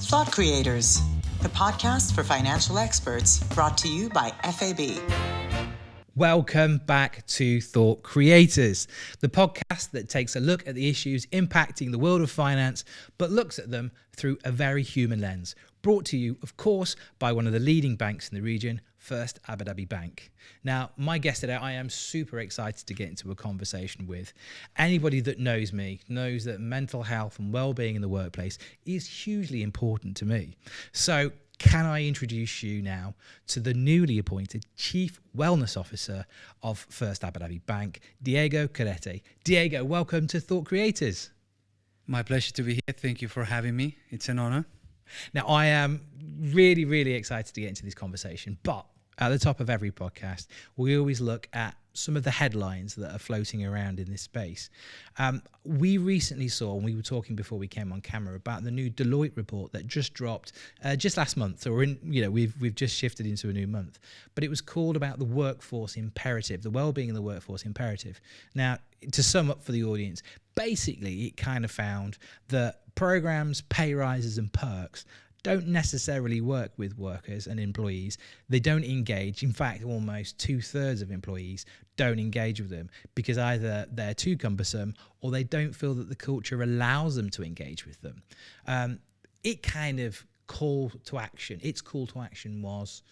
Thought Creators, the podcast for financial experts, brought to you by FAB. Welcome back to Thought Creators, the podcast that takes a look at the issues impacting the world of finance, but looks at them through a very human lens. Brought to you, of course, by one of the leading banks in the region, First Abu Dhabi Bank. Now, my guest today, I am super excited to get into a conversation with. Anybody that knows me knows that mental health and well-being in the workplace is hugely important to me. So, can I introduce you now to the newly appointed Chief Wellness Officer of First Abu Dhabi Bank, Diego Carrete. Diego, welcome to Thought Creators. My pleasure to be here. Thank you for having me. It's an honor. Now, I am really excited to get into this conversation, but at the top of every podcast, we always look at some of the headlines that are floating around in this space. We recently saw, and we were talking before we came on camera, about the new Deloitte report that just dropped just last month. So we've just shifted into a new month, but it was called about the workforce imperative, the well-being in the workforce imperative. Now, to sum up for the audience, basically it kind of found that programs, pay rises, and perks don't necessarily work with workers and employees. They don't engage. In fact, almost 2/3 of employees don't engage with them because either they're too cumbersome or they don't feel that the culture allows them to engage with them. Its call to action was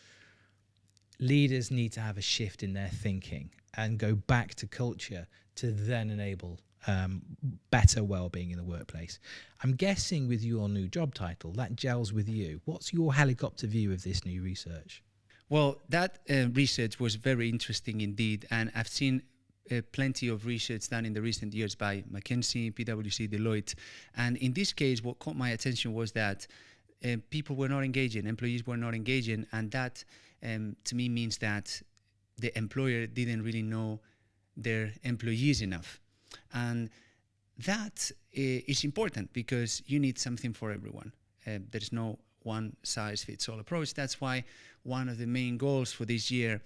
leaders need to have a shift in their thinking and go back to culture to then enable better well-being in the workplace. I'm guessing with your new job title, that gels with you. What's your helicopter view of this new research? Well, that research was very interesting indeed, and I've seen plenty of research done in the recent years by McKinsey, PwC, Deloitte, and in this case, what caught my attention was that people were not engaging, employees were not engaging, and that to me means that the employer didn't really know their employees enough. And that is important because you need something for everyone. There's no one-size-fits-all approach. That's why one of the main goals for this year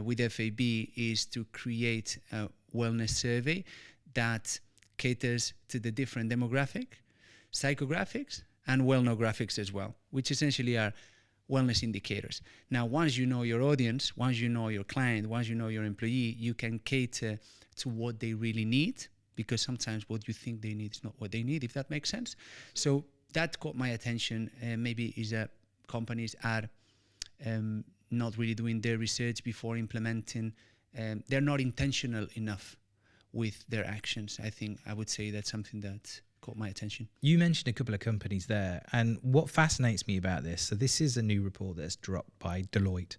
with FAB is to create a wellness survey that caters to the different demographic, psychographics, and wellnographics as well, which essentially are wellness indicators. Now, once you know your audience, once you know your client, once you know your employee, you can cater to what they really need, because sometimes what you think they need is not what they need, if that makes sense. So that caught my attention. Maybe is that companies are not really doing their research before implementing. They're not intentional enough with their actions. I would say that's something that caught my attention. You mentioned a couple of companies there, and what fascinates me about this, so this is a new report that's dropped by Deloitte.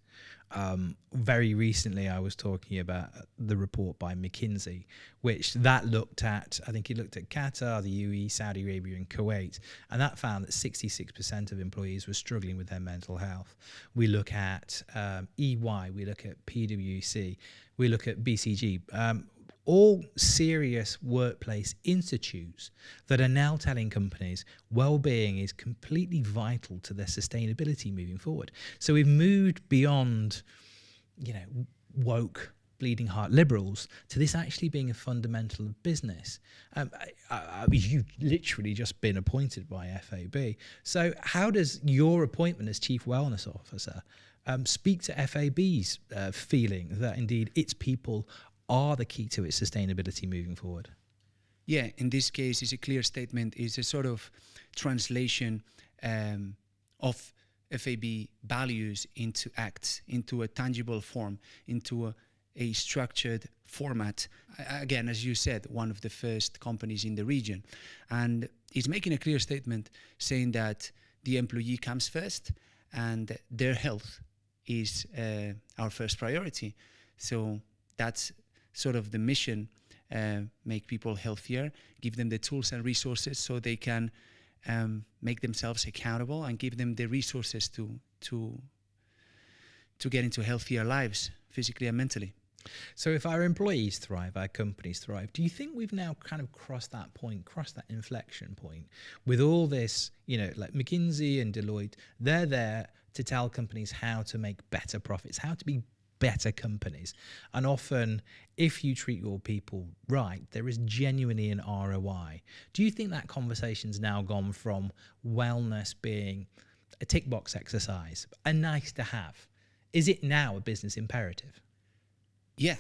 Very recently I was talking about the report by McKinsey, which that looked at, I think it looked at Qatar, the UAE, Saudi Arabia and Kuwait, and that found that 66% of employees were struggling with their mental health. We look at EY, we look at PwC, we look at BCG, all serious workplace institutes that are now telling companies well-being is completely vital to their sustainability moving forward. So we've moved beyond, woke, bleeding heart liberals to this actually being a fundamental of business. You've literally just been appointed by FAB. So how does your appointment as Chief Wellness Officer speak to FAB's feeling that indeed its people are the key to its sustainability moving forward? Yeah, in this case, it's a clear statement. It's a sort of translation of FAB values into acts, into a tangible form, into a structured format. Again, as you said, one of the first companies in the region. And it's making a clear statement saying that the employee comes first and their health is our first priority. So that's sort of the mission, make people healthier, give them the tools and resources so they can make themselves accountable and give them the resources to get into healthier lives, physically and mentally. So if our employees thrive, our companies thrive, do you think we've now kind of crossed that point, crossed that inflection point with all this, like McKinsey and Deloitte, they're there to tell companies how to make better profits, how to be better companies. And often, if you treat your people right, there is genuinely an ROI. Do you think that conversation's now gone from wellness being a tick box exercise, a nice to have? Is it now a business imperative? Yeah,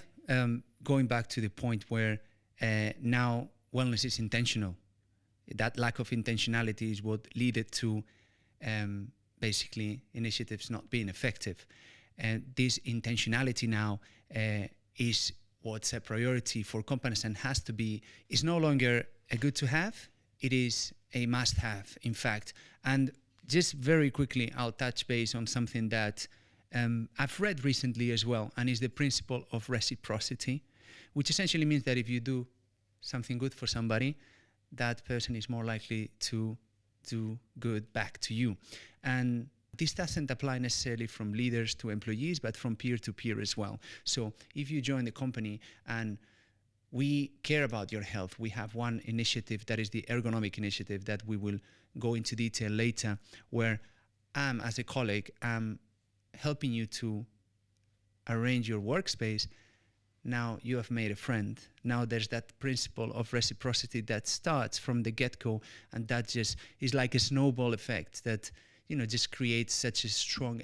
going back to the point where now wellness is intentional. That lack of intentionality is what led to basically initiatives not being effective. And this intentionality now is what's a priority for companies and has to be. It's no longer a good to have, it is a must have, in fact. And just very quickly, I'll touch base on something that I've read recently as well, and is the principle of reciprocity, which essentially means that if you do something good for somebody, that person is more likely to do good back to you. And this doesn't apply necessarily from leaders to employees, but from peer to peer as well. So if you join the company and we care about your health, we have one initiative that is the Ergonomic initiative that we will go into detail later, where as a colleague, I'm helping you to arrange your workspace. Now you have made a friend. Now there's that principle of reciprocity that starts from the get-go, and that just is like a snowball effect that, you know, just creates such a strong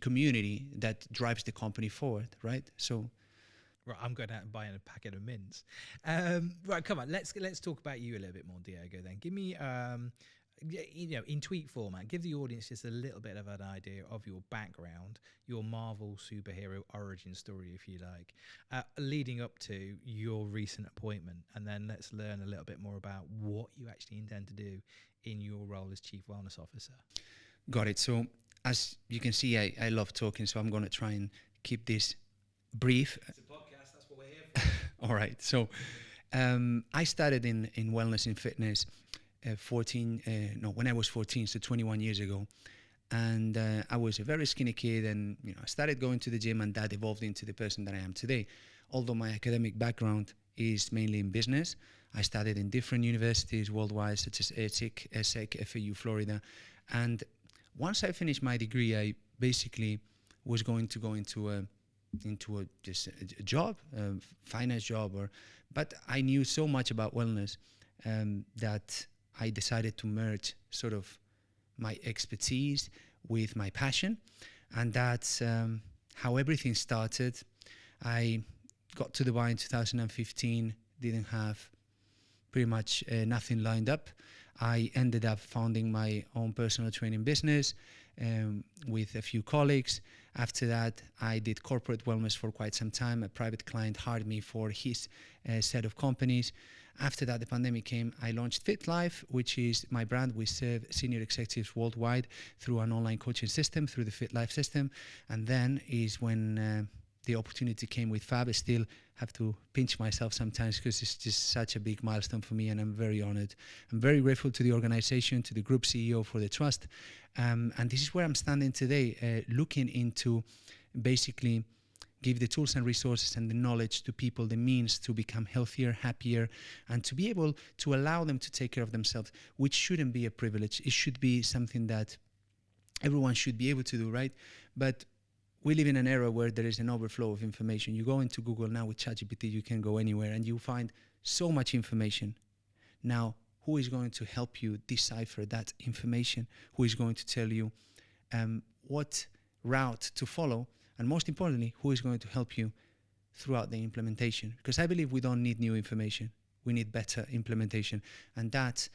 community that drives the company forward, right? So, right, I'm going out and buying a packet of mints. Right, come on, let's talk about you a little bit more, Diego. Then give me, in tweet format, give the audience just a little bit of an idea of your background, your Marvel superhero origin story, if you like, leading up to your recent appointment, and then let's learn a little bit more about what you actually intend to do in your role as Chief Wellness Officer. Got it. So as you can see, I love talking, so I'm going to try and keep this brief. It's a podcast, that's what we're here for. All right. So I started in wellness and fitness when I was 14, so 21 years ago. And I was a very skinny kid, and I started going to the gym, and that evolved into the person that I am today. Although my academic background is mainly in business, I studied in different universities worldwide, such as ESSEC, FAU, Florida. And once I finished my degree, I basically was going to go into a job, finance job, but I knew so much about wellness that I decided to merge sort of my expertise with my passion, and that's how everything started. I got to Dubai in 2015, didn't have pretty much nothing lined up. I ended up founding my own personal training business with a few colleagues. After that, I did corporate wellness for quite some time. A private client hired me for his set of companies. After that, the pandemic came. I launched FitLife, which is my brand. We serve senior executives worldwide through an online coaching system, through the FitLife system. And then is when the opportunity came with Fab. I still have to pinch myself sometimes because it's just such a big milestone for me, and I'm very honored. I'm very grateful to the organization, to the group CEO for the trust. And this is where I'm standing today, looking into basically give the tools and resources and the knowledge to people, the means to become healthier, happier, and to be able to allow them to take care of themselves, which shouldn't be a privilege. It should be something that everyone should be able to do, right? But we live in an era where there is an overflow of information. You go into Google now with ChatGPT, you can go anywhere and you find so much information. Now, who is going to help you decipher that information? Who is going to tell you what route to follow? And most importantly, who is going to help you throughout the implementation? Because I believe we don't need new information. We need better implementation. And that's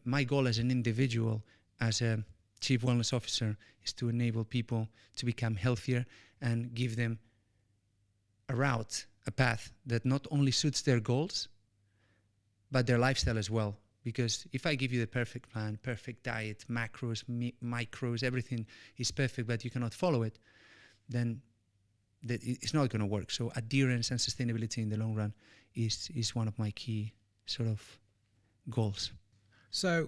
my goal as an individual, as a Chief Wellness Officer, is to enable people to become healthier and give them a route, a path that not only suits their goals, but their lifestyle as well. Because if I give you the perfect plan, perfect diet, macros, micros, everything is perfect, but you cannot follow it, then it's not going to work. So adherence and sustainability in the long run is one of my key sort of goals. So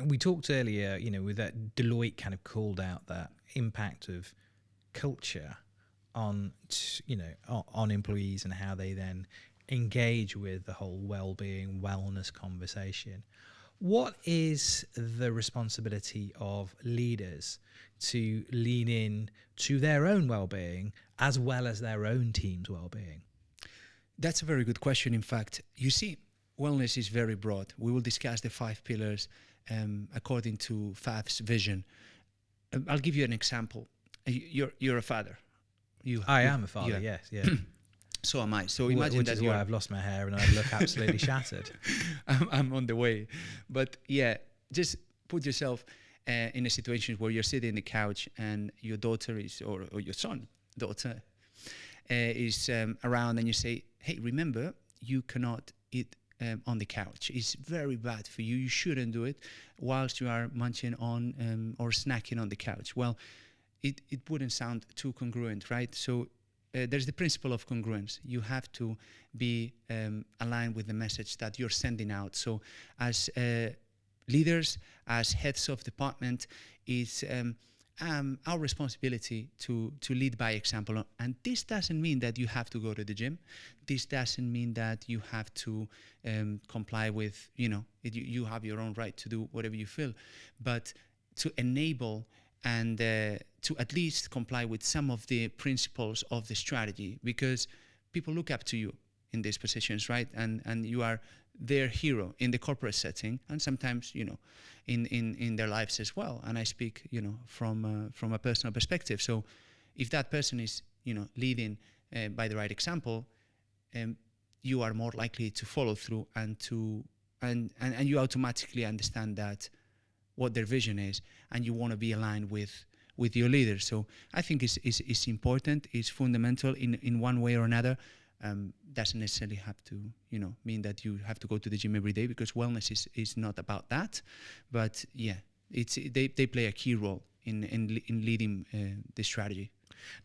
we talked earlier, with that Deloitte kind of called out that impact of culture on employees and how they then engage with the whole well-being, wellness conversation. What is the responsibility of leaders to lean in to their own well-being as well as their own team's well-being? That's a very good question. In fact, you see, wellness is very broad. We will discuss the 5 pillars according to FAF's vision. I'll give you an example. You're a father. I am a father, yes, yeah. So am I. So imagine which that is why I've lost my hair and I look absolutely shattered. I'm on the way. But yeah, just put yourself in a situation where you're sitting on the couch and your daughter is, or your daughter is around, and you say, hey, remember, you cannot eat on the couch. It's very bad for you. You shouldn't do it whilst you are munching on or snacking on the couch. Well, it wouldn't sound too congruent, right? So there's the principle of congruence. You have to be aligned with the message that you're sending out. So as leaders, as heads of department, it's our responsibility to lead by example. And this doesn't mean that you have to go to the gym. This doesn't mean that you have to comply with, you have your own right to do whatever you feel. But to enable and to at least comply with some of the principles of the strategy, because people look up to you in these positions, right? And you are their hero in the corporate setting, and sometimes, in their lives as well. And I speak, from a personal perspective. So if that person is, leading by the right example, you are more likely to follow through and you automatically understand that what their vision is, and you want to be aligned with your leaders. So I think it's important, it's fundamental in one way or another. Doesn't necessarily have to, mean that you have to go to the gym every day, because wellness is not about that. But yeah, they play a key role in leading the strategy.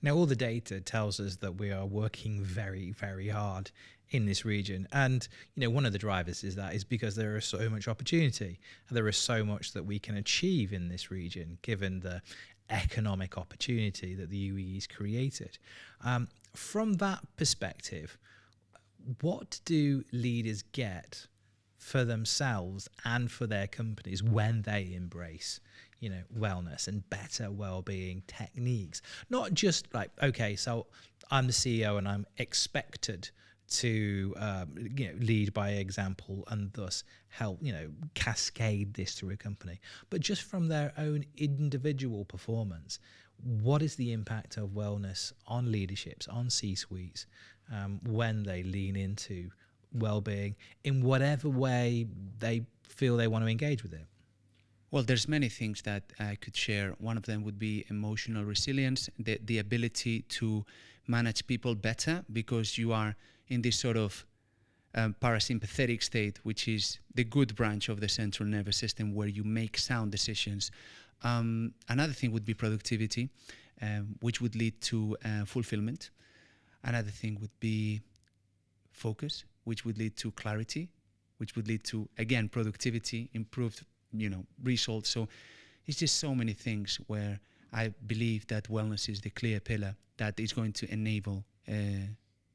Now, all the data tells us that we are working very, very hard in this region. And, one of the drivers is because there is so much opportunity. There is so much that we can achieve in this region, given the economic opportunity that the UAE's created. From that perspective, what do leaders get for themselves and for their companies when they embrace, wellness and better well-being techniques? Not just like, okay, so I'm the CEO and I'm expected to, lead by example and thus help, cascade this through a company, but just from their own individual performance. What is the impact of wellness on leaderships, on C-suites, when they lean into well-being in whatever way they feel they want to engage with it? Well, there's many things that I could share. One of them would be emotional resilience, the ability to manage people better, because you are in this sort of parasympathetic state, which is the good branch of the central nervous system, where you make sound decisions. Another thing would be productivity, which would lead to fulfillment. Another thing would be focus, which would lead to clarity, which would lead to, again, productivity, improved, results. So it's just so many things where I believe that wellness is the clear pillar that is going to enable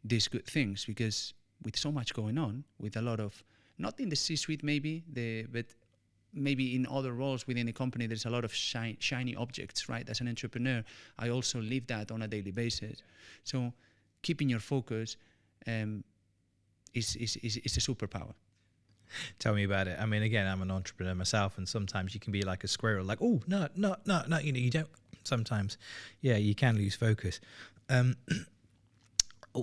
these good things, because with so much going on, with a lot of, not in the C-suite maybe, but maybe in other roles within the company, there's a lot of shiny objects, right? As an entrepreneur, I also live that on a daily basis. So keeping your focus is a superpower. Tell me about it. I mean, again, I'm an entrepreneur myself, and sometimes you can be like a squirrel, like, oh, no, you don't. Sometimes, yeah, you can lose focus.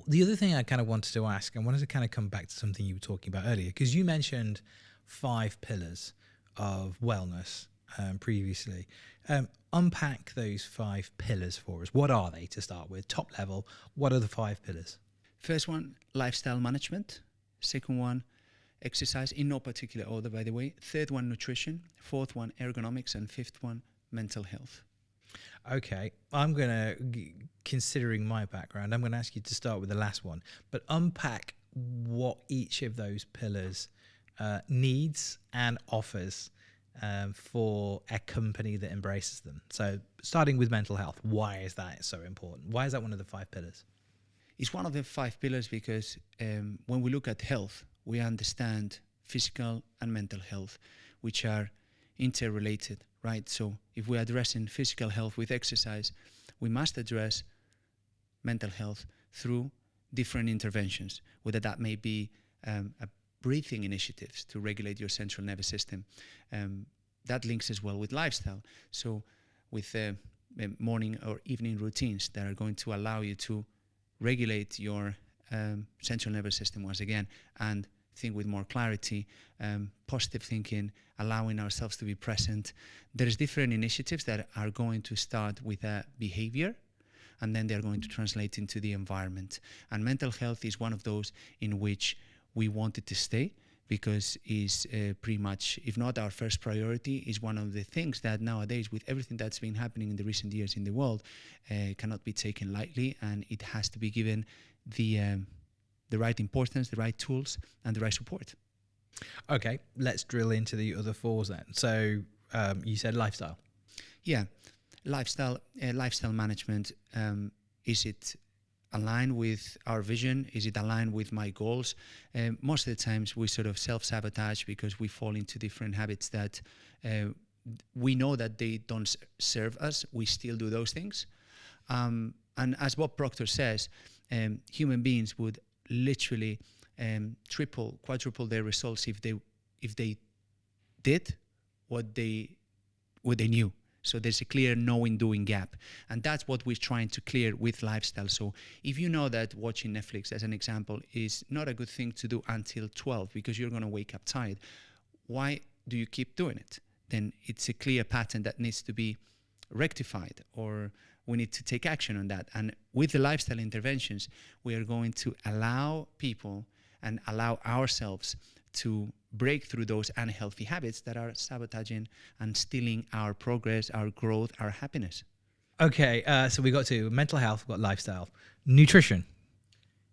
The other thing I kind of wanted to ask, I wanted to kind of come back to something you were talking about earlier, because you mentioned 5 pillars of wellness previously. Unpack those 5 pillars for us. What are they to start with? Top level, what are the 5 pillars? First one, lifestyle management. Second one, exercise, in no particular order, by the way. Third one, nutrition. Fourth one, ergonomics. And fifth one, mental health. Okay, considering my background, I'm going to ask you to start with the last one, but unpack what each of those pillars needs and offers for a company that embraces them. So starting with mental health, why is that so important? Why is that one of the 5 pillars? It's one of the 5 pillars because when we look at health, we understand physical and mental health, which are interrelated, right? So if we're addressing physical health with exercise, we must address mental health through different interventions, whether that may be a breathing initiatives to regulate your central nervous system. That links as well with lifestyle. So with morning or evening routines that are going to allow you to regulate your central nervous system once again and think with more clarity, positive thinking, allowing ourselves to be present. There's different initiatives that are going to start with a behavior, and then they're going to translate into the environment. And mental health is one of those in which we wanted to stay, because is pretty much, if not our first priority, is one of the things that nowadays, with everything that's been happening in the recent years in the world, cannot be taken lightly, and it has to be given the right importance, the right tools, and the right support. Okay, let's drill into the other fours then. So you said lifestyle. Yeah, lifestyle management. Is it aligned with our vision? Is it aligned with my goals? Most of the times we sort of self-sabotage because we fall into different habits that we know that they don't serve us. We still do those things. And as Bob Proctor says, human beings would literally triple, quadruple their results if they did what they knew. So there's a clear knowing-doing gap. And that's what we're trying to clear with lifestyle. So if you know that watching Netflix, as an example, is not a good thing to do until 12 because you're going to wake up tired, why do you keep doing it? Then it's a clear pattern that needs to be rectified, or we need to take action on that. And with the lifestyle interventions, we are going to allow people and allow ourselves to break through those unhealthy habits that are sabotaging and stealing our progress, our growth, our happiness. Okay, so we got to mental health, we got lifestyle. Nutrition.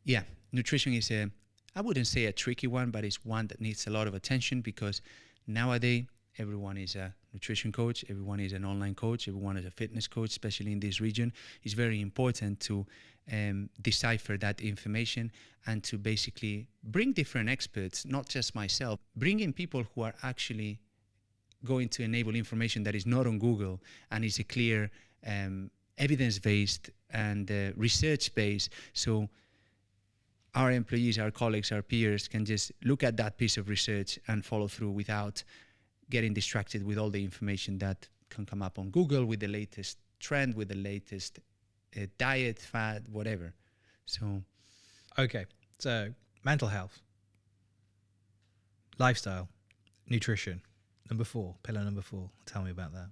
Yeah, nutrition is I wouldn't say a tricky one, but it's one that needs a lot of attention, because nowadays everyone is a nutrition coach, everyone is an online coach, everyone is a fitness coach, especially in this region. It's very important to decipher that information and to basically bring different experts, not just myself, bring in people who are actually going to enable information that is not on Google and is a clear evidence-based and research-based. So our employees, our colleagues, our peers can just look at that piece of research and follow through without getting distracted with all the information that can come up on Google with the latest trend, with the latest diet, fad, whatever. So, okay, so mental health, lifestyle, nutrition. Pillar number 4. Tell me about that.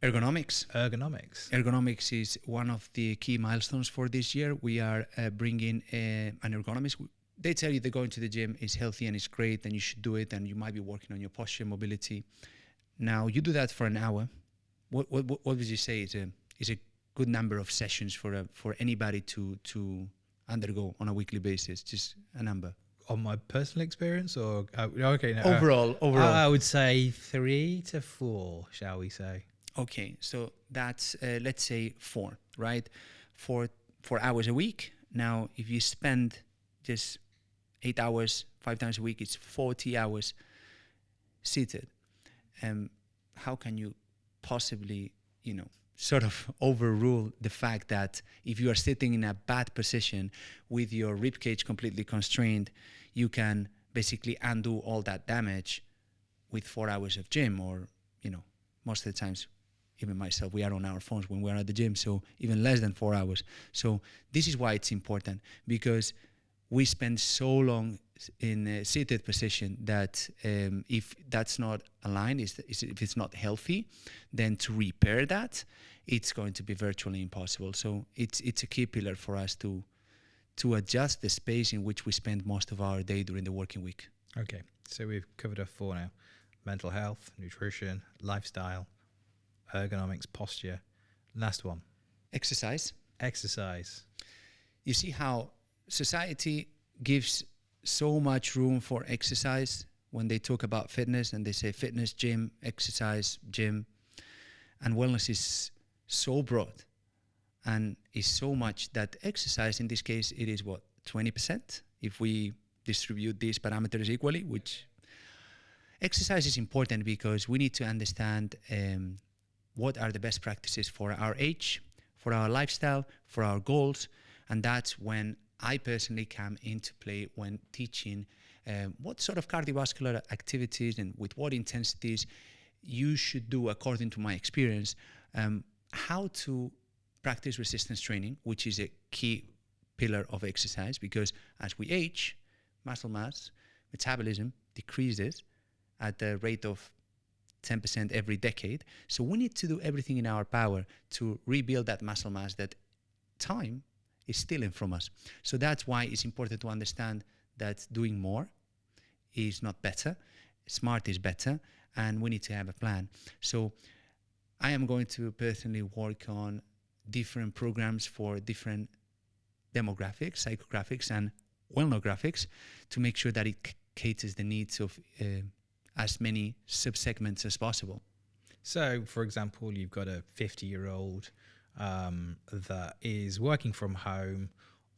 Ergonomics. Ergonomics is one of the key milestones for this year. We are bringing an ergonomics. They tell you that going to the gym is healthy and it's great and you should do it, and you might be working on your posture, mobility. Now, you do that for an hour. What would you say is a good number of sessions for anybody to undergo on a weekly basis? Just a number. On my personal experience, or okay, no, overall, I would say 3 to 4, shall we say? Okay, so that's let's say 4, right? 4 hours a week. Now, if you spend just 8 hours 5 times a week, it's 40 hours seated. How can you possibly, sort of overrule the fact that if you are sitting in a bad position with your rib cage completely constrained, you can basically undo all that damage with 4 hours of gym, or, most of the times, even myself, we are on our phones when we're at the gym, so even less than 4 hours. So this is why it's important, because we spend so long in a seated position that if that's not aligned, if it's not healthy, then to repair that, it's going to be virtually impossible. So it's a key pillar for us to adjust the space in which we spend most of our day during the working week. Okay, so we've covered off 4 now. Mental health, nutrition, lifestyle, ergonomics, posture. Last one. Exercise. You see how society gives so much room for exercise when they talk about fitness, and they say fitness, gym, exercise, gym, and wellness is so broad and is so much that exercise, in this case, it is 20%, if we distribute these parameters equally, which exercise is important because we need to understand what are the best practices for our age, for our lifestyle, for our goals, And that's when I personally come into play when teaching what sort of cardiovascular activities and with what intensities you should do according to my experience, how to practice resistance training, which is a key pillar of exercise, because as we age, muscle mass, metabolism decreases at the rate of 10% every decade. So we need to do everything in our power to rebuild that muscle mass that time is stealing from us. So that's why it's important to understand that doing more is not better. Smart is better, and we need to have a plan. So I am going to personally work on different programs for different demographics, psychographics, and wellnographics to make sure that it caters the needs of as many subsegments as possible. So, for example, you've got a 50-year-old that is working from home,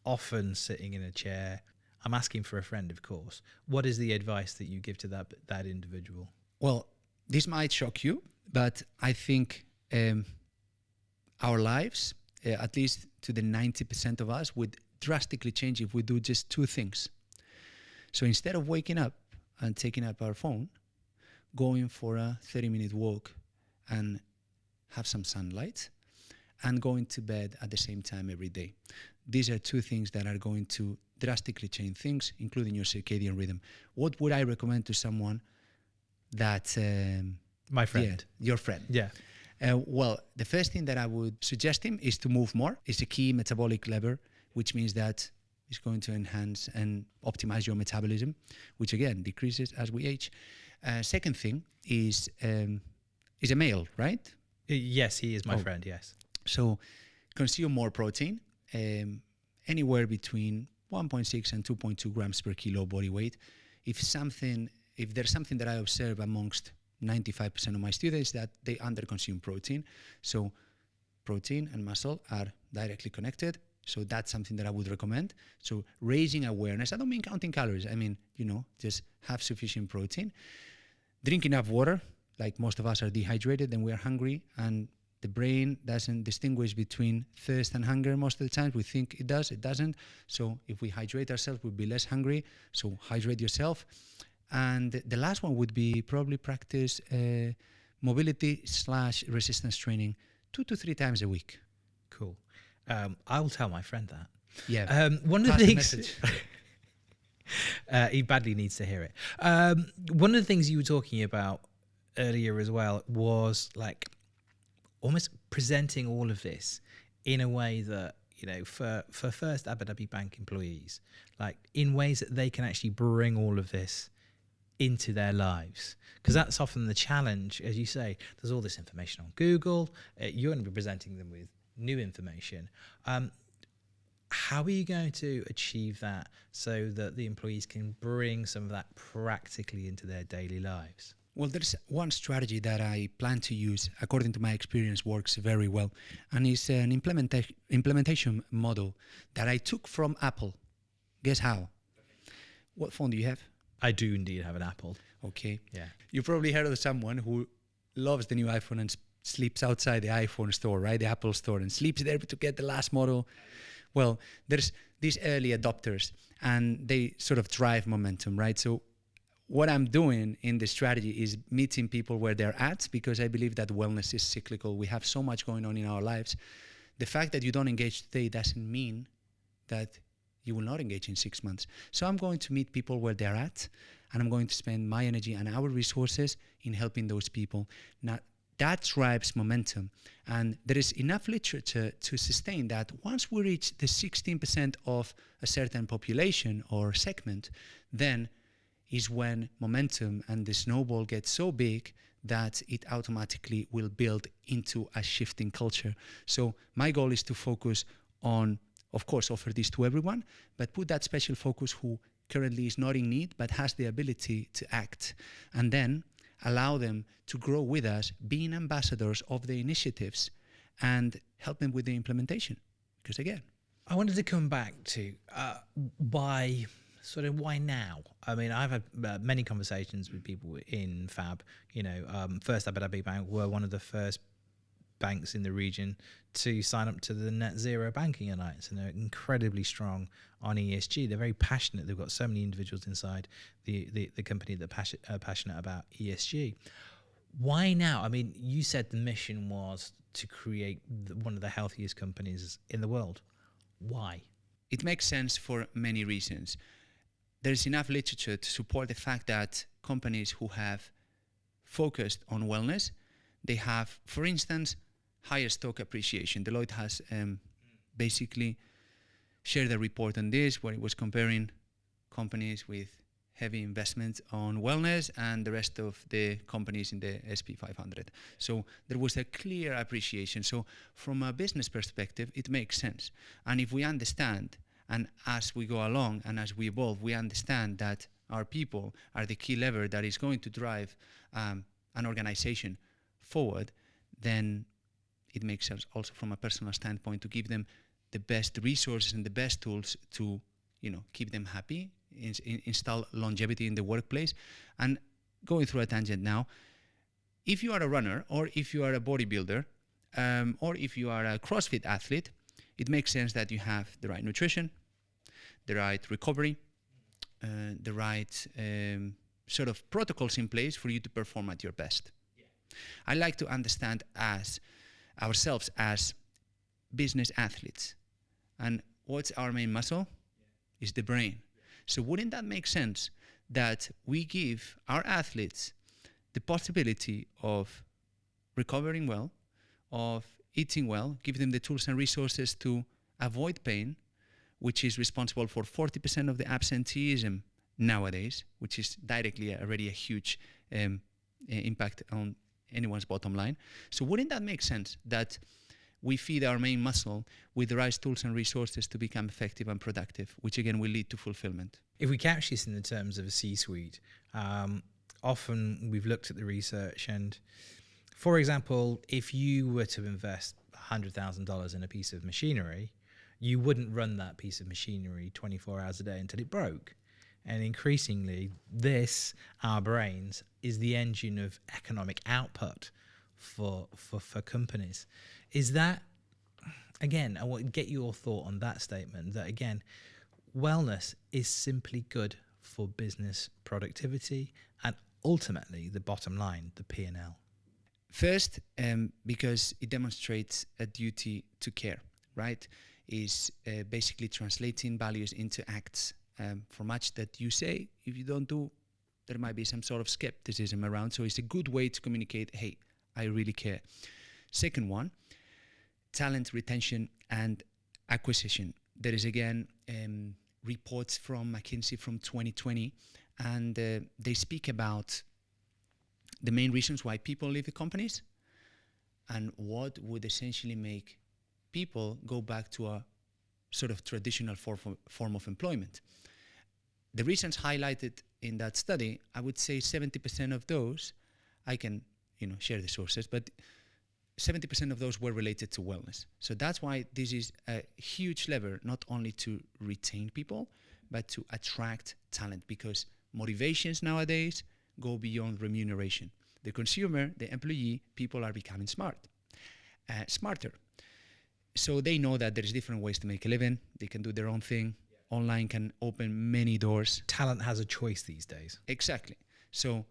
often sitting in a chair. I'm asking for a friend, of course. What is the advice that you give to that individual? Well, this might shock you, but I think our lives, at least to the 90% of us, would drastically change if we do just two things. So instead of waking up and taking up our phone, going for a 30-minute walk and have some sunlight, and going to bed at the same time every day. These are two things that are going to drastically change things, including your circadian rhythm. What would I recommend to someone that... My friend. Yeah, your friend. Yeah. Well, the first thing that I would suggest him is to move more. It's a key metabolic lever, which means that it's going to enhance and optimize your metabolism, which again decreases as we age. Second thing is a male, right? Yes, he is my friend, yes. So consume more protein, anywhere between 1.6 and 2.2 grams per kilo body weight. If there's something that I observe amongst 95% of my students, that they underconsume protein. So protein and muscle are directly connected. So that's something that I would recommend. So raising awareness. I don't mean counting calories. I mean, just have sufficient protein. Drink enough water. Like most of us are dehydrated, then we are hungry, and the brain doesn't distinguish between thirst and hunger most of the time. We think it does, it doesn't. So if we hydrate ourselves, we'll be less hungry. So hydrate yourself. And the last one would be probably practice mobility/resistance training 2 to 3 times a week. Cool. I will tell my friend that. Yeah. One of the things he badly needs to hear it. One of the things you were talking about earlier as well was like almost presenting all of this in a way that, for First Abu Dhabi Bank employees, like in ways that they can actually bring all of this into their lives, because that's often the challenge. As you say, there's all this information on Google, you're going to be presenting them with new information. How are you going to achieve that so that the employees can bring some of that practically into their daily lives? Well, there's one strategy that I plan to use, according to my experience, works very well, and it's an implementation model that I took from Apple. Guess how? What phone do you have? I do indeed have an Apple. Okay. Yeah. You've probably heard of someone who loves the new iPhone and sleeps outside the iPhone store, right? The Apple store, and sleeps there to get the last model. Well, there's these early adopters, and they sort of drive momentum, right? So what I'm doing in this strategy is meeting people where they're at, because I believe that wellness is cyclical. We have so much going on in our lives. The fact that you don't engage today doesn't mean that you will not engage in 6 months. So I'm going to meet people where they're at, and I'm going to spend my energy and our resources in helping those people. Now, that drives momentum. And there is enough literature to sustain that once we reach the 16% of a certain population or segment, then is when momentum and the snowball gets so big that it automatically will build into a shifting culture. So my goal is to focus on, of course, offer this to everyone, but put that special focus who currently is not in need but has the ability to act, and then allow them to grow with us, being ambassadors of the initiatives, and help them with the implementation. Because again, I wanted to come back to why now? I mean, I've had many conversations with people in Fab. First Abu Dhabi Bank were one of the first banks in the region to sign up to the Net Zero Banking Alliance, and they're incredibly strong on ESG. They're very passionate. They've got so many individuals inside the company that are passionate about ESG. Why now? I mean, you said the mission was to create one of the healthiest companies in the world. Why? It makes sense for many reasons. There's enough literature to support the fact that companies who have focused on wellness, they have, for instance, higher stock appreciation. Deloitte has basically shared a report on this where it was comparing companies with heavy investments on wellness and the rest of the companies in the SP 500. So there was a clear appreciation. So from a business perspective, it makes sense. And if we understand, and as we go along and as we evolve, we understand that our people are the key lever that is going to drive an organization forward, then it makes sense also from a personal standpoint to give them the best resources and the best tools to, keep them happy, install longevity in the workplace. And going through a tangent now, if you are a runner or if you are a bodybuilder or if you are a CrossFit athlete, it makes sense that you have the right nutrition, the right recovery, the right sort of protocols in place for you to perform at your best. Yeah. I like to understand ourselves as business athletes. And what's our main muscle? Yeah. Is the brain. Yeah. So wouldn't that make sense that we give our athletes the possibility of recovering well, of eating well, give them the tools and resources to avoid pain, which is responsible for 40% of the absenteeism nowadays, which is directly already a huge impact on anyone's bottom line. So wouldn't that make sense that we feed our main muscle with the right tools and resources to become effective and productive, which again will lead to fulfillment? If we couch this in the terms of a C-suite, often we've looked at the research and, for example, if you were to invest $100,000 in a piece of machinery, you wouldn't run that piece of machinery 24 hours a day until it broke. And increasingly, our brains, is the engine of economic output for companies. Is that, again, I want to get your thought on that statement, that again, wellness is simply good for business productivity and ultimately the bottom line, the P&L. First, because it demonstrates a duty to care, right? Is basically translating values into acts. For much that you say, if you don't do, there might be some sort of skepticism around. So it's a good way to communicate, hey, I really care. Second one, talent retention and acquisition. There is again reports from McKinsey from 2020, and they speak about the main reasons why people leave the companies and what would essentially make people go back to a sort of traditional form of employment. The reasons highlighted in that study, I would say 70% of those, I can share the sources, but 70% of those were related to wellness. So that's why this is a huge lever, not only to retain people, but to attract talent, because motivations nowadays go beyond remuneration. The consumer, the employee, people are becoming smarter. So they know that there's different ways to make a living. They can do their own thing. Yeah. Online can open many doors. Talent has a choice these days. Exactly. So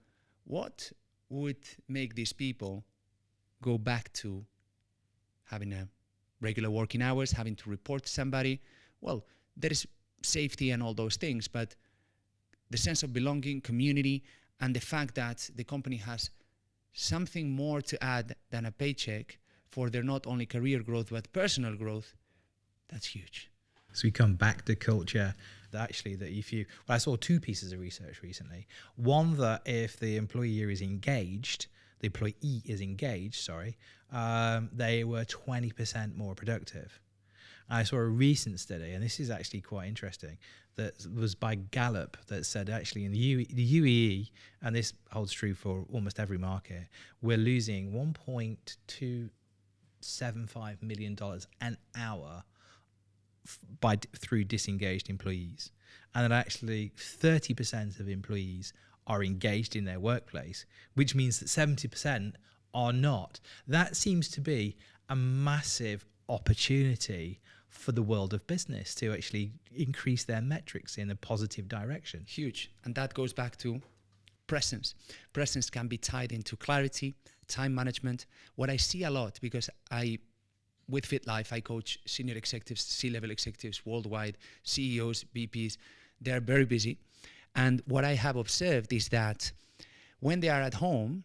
what would make these people go back to having a regular working hours, having to report to somebody? Well, there is safety and all those things, but the sense of belonging, community, and the fact that the company has something more to add than a paycheck for their not only career growth but personal growth, that's huge. So we come back to culture. That I saw two pieces of research recently. One, that if the employee is engaged, they were 20% more productive. I saw a recent study, and this is actually quite interesting, that was by Gallup, that said actually in the UAE, and this holds true for almost every market, we're losing $1.275 million an hour through disengaged employees. And that actually 30% of employees are engaged in their workplace, which means that 70% are not. That seems to be a massive opportunity for the world of business to actually increase their metrics in a positive direction. Huge. And that goes back to presence. Presence can be tied into clarity, time management. What I see a lot, because with FitLife, I coach senior executives, C-level executives worldwide, CEOs, VPs. They're very busy. And what I have observed is that when they are at home,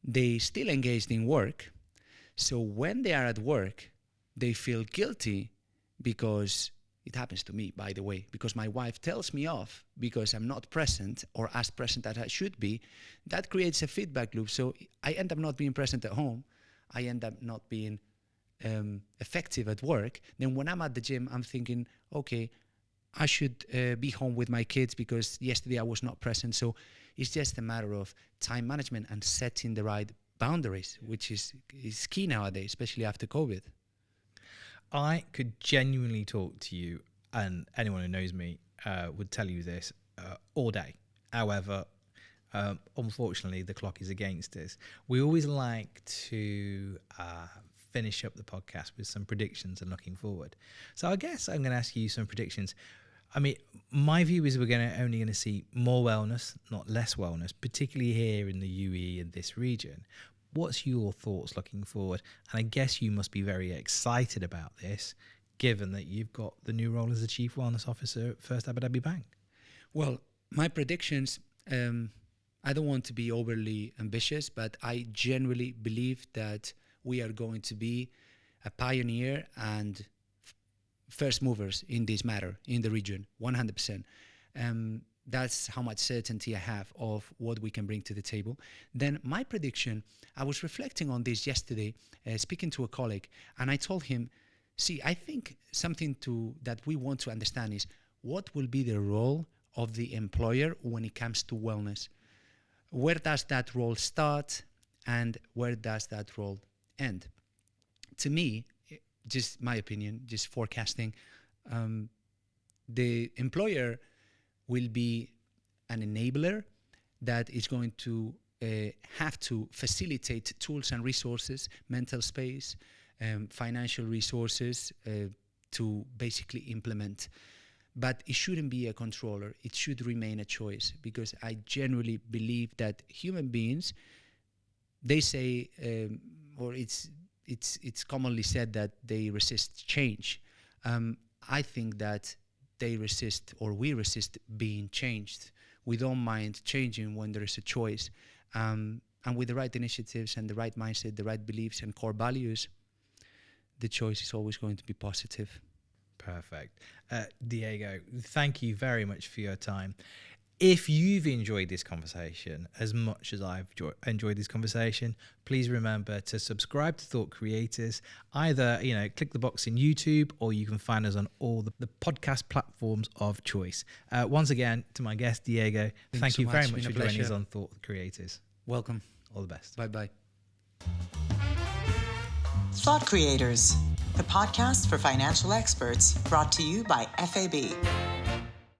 they still engaged in work. So when they are at work, they feel guilty because it happens to me, by the way, because my wife tells me off because I'm not present or as present as I should be. That creates a feedback loop. So I end up not being present at home. I end up not being effective at work. Then when I'm at the gym, I'm thinking, okay, I should be home with my kids because yesterday I was not present. So it's just a matter of time management and setting the right boundaries, which is key nowadays, especially after COVID. I could genuinely talk to you, and anyone who knows me would tell you this all day. However, unfortunately, the clock is against us. We always like to finish up the podcast with some predictions and looking forward. So I guess I'm going to ask you some predictions. I mean, my view is we're only going to see more wellness, not less wellness, particularly here in the UE and this region. What's your thoughts looking forward? And I guess you must be very excited about this, given that you've got the new role as the Chief Wellness Officer at First Abu Dhabi Bank. Well, my predictions, I don't want to be overly ambitious, but I generally believe that we are going to be a pioneer and first movers in this matter in the region, 100%. That's how much certainty I have of what we can bring to the table. Then my prediction, I was reflecting on this yesterday, speaking to a colleague, and I told him, see, I think something that we want to understand is what will be the role of the employer when it comes to wellness? Where does that role start and where does that role end? To me, just my opinion, just forecasting, the employer will be an enabler that is going to have to facilitate tools and resources, mental space, financial resources to basically implement. But it shouldn't be a controller. It should remain a choice, because I generally believe that human beings, they say, or it's commonly said that they resist change. I think that they resist, or we resist being changed. We don't mind changing when there is a choice. And with the right initiatives and the right mindset, the right beliefs and core values, the choice is always going to be positive. Perfect. Diego, thank you very much for your time. If you've enjoyed this conversation as much as I've enjoyed this conversation, please remember to subscribe to Thought Creators. Either, click the box in YouTube, or you can find us on all the podcast platforms of choice. Once again, to my guest, Diego, thank you very much for joining us on Thought Creators. Welcome. All the best. Bye-bye. Thought Creators, the podcast for financial experts, brought to you by FAB.